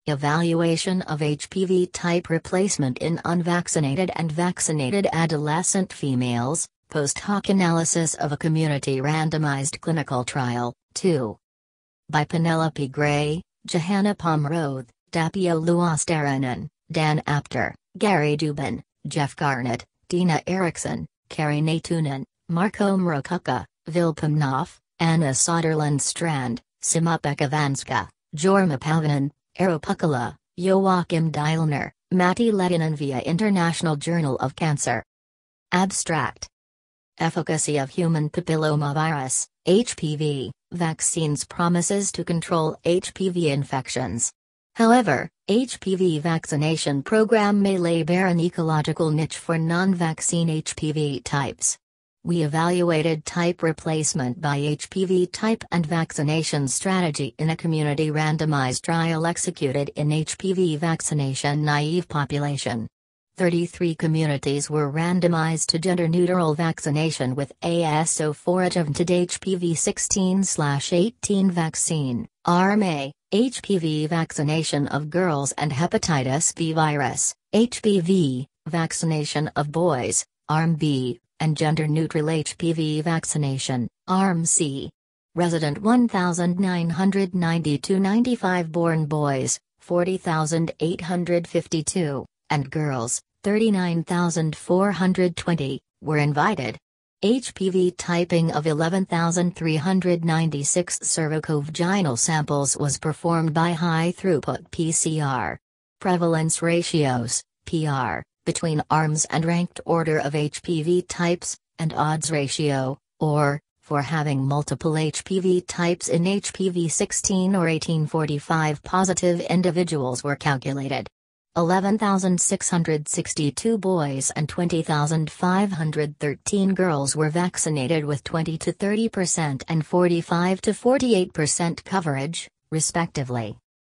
Evaluation of HPV type replacement in unvaccinated and vaccinated adolescent females, post-hoc analysis of a community-randomized clinical trial, 2. By Penelope Gray, Johanna Palmroth, Tapio Luostarinen, Dan Apter, Gary Dubin, Geoff Garnett, Tiina Eriksson, Kari Natunen, Marko Merikukka, Ville Pimenoff, Anna Söderlund-Strand, Simopekka, Jorma Pavanen, Eriksson, Joachim Dielner, Matti Lehtinen via International Journal of Cancer. Abstract. Efficacy of human papillomavirus, HPV, vaccines promises to control HPV infections. However, HPV vaccination program may lay bare an ecological niche for non-vaccine HPV types. We evaluated type replacement by HPV type and vaccination strategy in a community randomized trial executed in HPV vaccination-naive population. 33 communities were randomized to gender-neutral vaccination with ASO4 adjuvanted HPV 16/18 vaccine, Arm A, HPV vaccination of girls and hepatitis B virus, HPV, vaccination of boys, Arm B, and gender-neutral HPV vaccination, Arm C. Resident 1,992 95 born boys, 40,852, and girls, 39,420, were invited. HPV typing of 11,396 cervicovaginal samples was performed by high-throughput PCR. Prevalence ratios, PR, between arms and ranked order of HPV types, and odds ratio, or, for having multiple HPV types in HPV 16 or 1845 positive individuals were calculated. 11,662 boys and 20,513 girls were vaccinated with 20 to 30% and 45 to 48% coverage, respectively.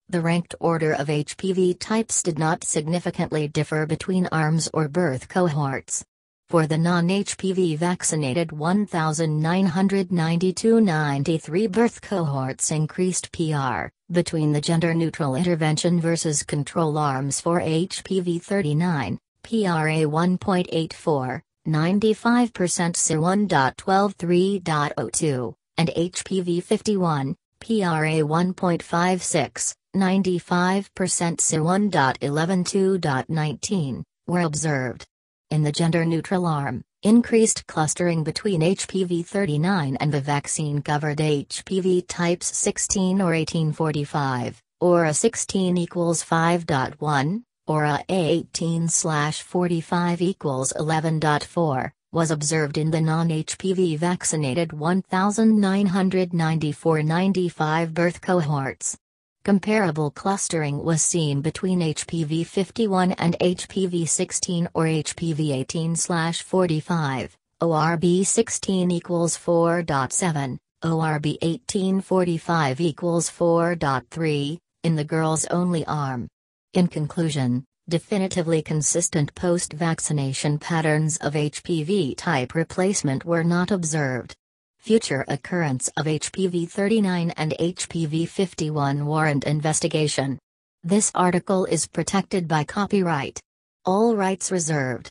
The ranked order of HPV types did not significantly differ between arms or birth cohorts. For the non-HPV vaccinated 1,992 93 birth cohorts increased PR, between the gender-neutral intervention versus control arms for HPV 39, PRA 1.84, 95% SIR 1.123.02, and HPV 51, PRA 1.56, 95% SIR 1.112.19, were observed. In the gender-neutral arm, increased clustering between HPV 39 and the vaccine-covered HPV types 16 or 1845, or a 16 equals 5.1, or a 18/45 equals 11.4, was observed in the non-HPV vaccinated 1,994 95 birth cohorts. Comparable clustering was seen between HPV 51 and HPV 16 or HPV 18/45, ORB 16 equals 4.7, ORB 1845 equals 4.3, in the girls-only arm. In conclusion, definitively consistent post-vaccination patterns of HPV type replacement were not observed. Future occurrence of HPV 39 and HPV 51 warrant investigation. This article is protected by copyright. All rights reserved.